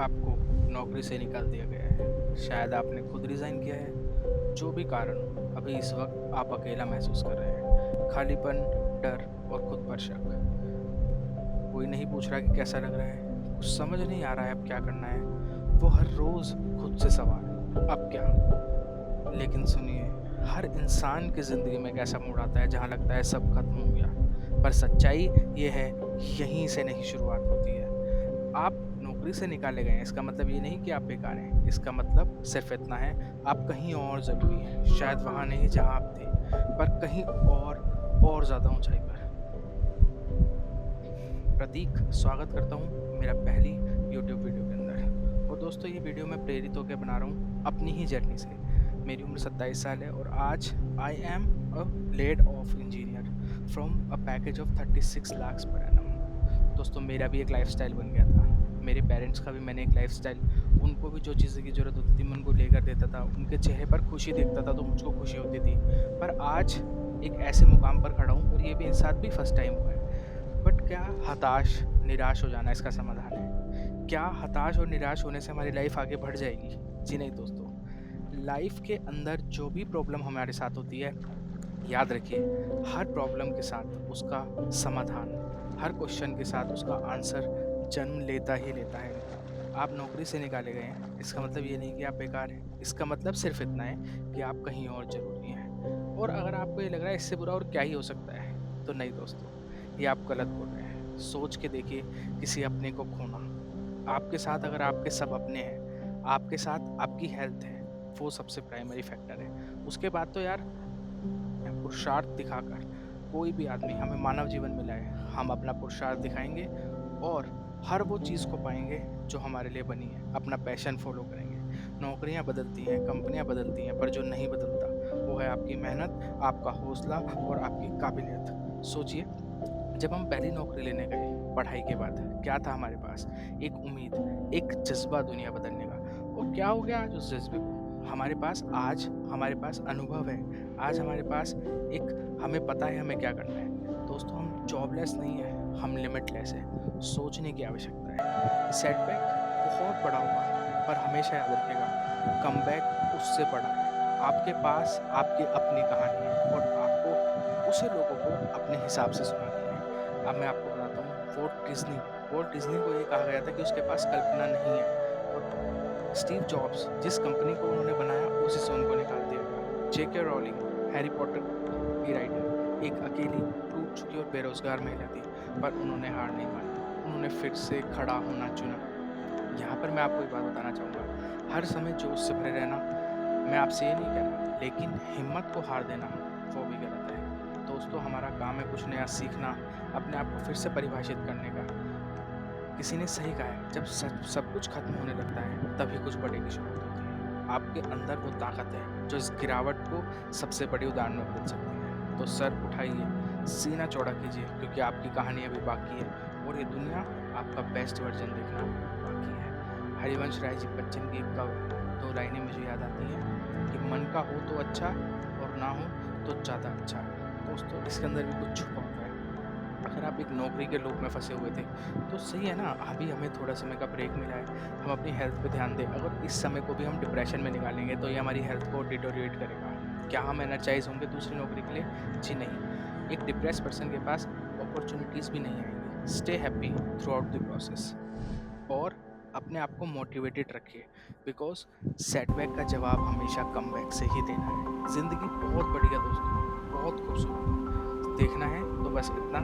आपको नौकरी से निकाल दिया गया है, शायद आपने खुद रिज़ाइन किया है। जो भी कारण हो, अभी इस वक्त आप अकेला महसूस कर रहे हैं। खालीपन, डर और खुद पर शक। कोई नहीं पूछ रहा कि कैसा लग रहा है, कुछ समझ नहीं आ रहा है अब क्या करना है। वो हर रोज़ खुद से सवाल, अब क्या? लेकिन सुनिए, हर इंसान की ज़िंदगी में एक ऐसा मोड़ आता है जहाँ लगता है सब खत्म हो गया। पर सच्चाई ये है, यहीं से नई शुरुआत होती है। आप नौकरी से निकाले गए हैं, इसका मतलब ये नहीं कि आप बेकार हैं। इसका मतलब सिर्फ इतना है, आप कहीं और ज़रूरी हैं। शायद वहाँ नहीं जहाँ आप थे, पर कहीं और ज़्यादा ऊँचाई पर। प्रतीक, स्वागत करता हूँ मेरा पहली यूट्यूब वीडियो के अंदर। और दोस्तों, ये वीडियो मैं प्रेरित होकर बना रहा हूँ अपनी ही जर्नी से। मेरी उम्र 27 साल है और आज I am a laid off engineer from a package of 36 lakh per annum. दोस्तों, मेरा भी एक लाइफस्टाइल बन गया था। मेरे पेरेंट्स का भी मैंने एक लाइफस्टाइल, उनको भी जो चीज़ें की ज़रूरत होती थी मैं उनको लेकर देता था। उनके चेहरे पर खुशी देखता था तो मुझको खुशी होती थी। पर आज एक ऐसे मुकाम पर खड़ा हूँ और ये मेरे साथ भी फर्स्ट टाइम हुआ है। बट क्या हताश, निराश हो जाना इसका समाधान है? क्या हताश और निराश होने से हमारी लाइफ आगे बढ़ जाएगी? जी नहीं दोस्तों। लाइफ के अंदर जो भी प्रॉब्लम हमारे साथ होती है, याद रखिए, हर प्रॉब्लम के साथ उसका समाधान, हर क्वेश्चन के साथ उसका आंसर जन्म लेता ही लेता है। आप नौकरी से निकाले गए हैं, इसका मतलब ये नहीं कि आप बेकार हैं। इसका मतलब सिर्फ इतना है कि आप कहीं और ज़रूरी हैं। और अगर आपको ये लग रहा है इससे बुरा और क्या ही हो सकता है, तो नहीं दोस्तों, ये आप गलत बोल रहे हैं। सोच के देखिए, किसी अपने को खोना, आपके साथ अगर आपके सब अपने हैं, आपके साथ आपकी हेल्थ है, वो सबसे प्राइमरी फैक्टर है। उसके बाद तो यार, पुरुषार्थ दिखाकर कोई भी आदमी, हमें मानव जीवन मिला है, हम अपना पुरुषार्थ दिखाएंगे और हर वो चीज़ को पाएंगे जो हमारे लिए बनी है। अपना पैशन फॉलो करेंगे। नौकरियां बदलती हैं, कंपनियां बदलती हैं, पर जो नहीं बदलता वो है आपकी मेहनत, आपका हौसला और आपकी काबिलियत। सोचिए, जब हम पहली नौकरी लेने गए पढ़ाई के बाद, क्या था हमारे पास? एक उम्मीद, एक जज्बा दुनिया बदलने का। और क्या हो गया आज उस जज्बे को? आज हमारे पास अनुभव है। आज हमारे पास एक, हमें पता है हमें क्या करना है। दोस्तों, हम जॉबलेस नहीं है, हम लिमिटलेस है। सोचने की आवश्यकता है। सेटबैक बहुत बड़ा होगा, पर हमेशा याद रखिएगा, कमबैक उससे बड़ा है। आपके पास आपकी अपनी कहानी है और आपको उसे लोगों को अपने हिसाब से सुनानी है। अब मैं आपको बताता हूँ, वॉल्ट डिज्नी को ये कहा गया था कि उसके पास कल्पना नहीं है। और स्टीव जॉब्स, जिस कंपनी को उन्होंने बनाया उसी से उनको निकाल दिया गया। जेके रॉलिंग, हैरी पॉटर की राइटर, एक अकेली, टूट चुकी और बेरोजगार महिला थी, पर उन्होंने हार नहीं मानी। उन्होंने फिर से खड़ा होना चुना। यहाँ पर मैं आपको एक बात बताना चाहूँगा, हर समय जोश से भरे रहना, मैं आपसे ये नहीं कह रहा, लेकिन हिम्मत को हार देना वो भी गलत है। दोस्तों, हमारा काम है कुछ नया सीखना, अपने आप को फिर से परिभाषित करने का। किसी ने सही कहा है, जब सब कुछ खत्म होने लगता है तभी कुछ बड़े की शुरुआत होती है। आपके अंदर वो ताकत है जो इस गिरावट को सबसे बड़ी उदाहरण में बदल सकती है। तो सर उठाइए, सीना चौड़ा कीजिए, क्योंकि आपकी कहानी अभी बाकी है और ये दुनिया आपका बेस्ट वर्जन देखना बाकी है। हरिवंश राय जी बच्चन की एक दो लाइनें मुझे याद आती हैं कि मन का हो तो अच्छा और ना हो तो ज़्यादा अच्छा। दोस्तों, इसके अंदर भी कुछ छुपा हुआ है। अगर आप एक नौकरी के लूप में फंसे हुए थे तो सही है ना, अभी हमें थोड़ा समय का ब्रेक मिला है, हम अपनी हेल्थ पे ध्यान दें। अगर इस समय को भी हम डिप्रेशन में निकालेंगे तो ये हमारी हेल्थ को डिटोरिएट करेगा। क्या हम एनर्जाइज होंगे दूसरी नौकरी के लिए? जी नहीं। एक डिप्रेस पर्सन के पास अपॉर्चुनिटीज़ भी नहीं आएंगी। Stay happy through out the process और अपने आप को मोटिवेटेड रखिए, बिकॉज सेटबैक का जवाब हमेशा कमबैक से ही देना है। ज़िंदगी बहुत बढ़िया दोस्तों, बहुत खूबसूरत। देखना है तो बस इतना,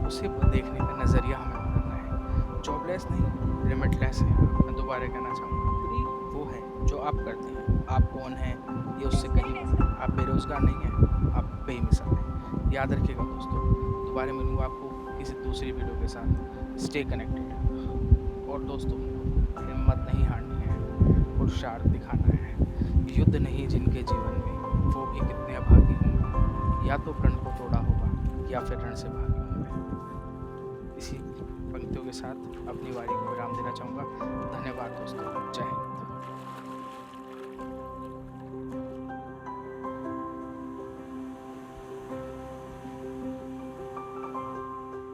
उसे देखने का नज़रिया हमें बदलना है। जॉबलेस नहीं, लिमिटलेस है। मैं दोबारा कहना चाहूँगा, फ्री वो है जो आप करते हैं। आप कौन हैं ये उससे कहीं नहीं है। आप बेरोज़गार नहीं हैं, आप बेमिसाल हैं। याद रखिएगा दोस्तों, दोबारा मिलूँगा आपको किसी दूसरी वीडियो के साथ। Stay connected. और दोस्तों, हिम्मत नहीं हारनी है, पुरुषार्थ दिखाना है। युद्ध नहीं जिनके जीवन में, वो भी कितने अभागी होंगे। या तो प्रण को तोड़ा होगा या फिर रण से भागे होंगे। इसी पंक्तियों के साथ अपनी वारी को विराम देना चाहूँगा। धन्यवाद दोस्तों। जय हिंद।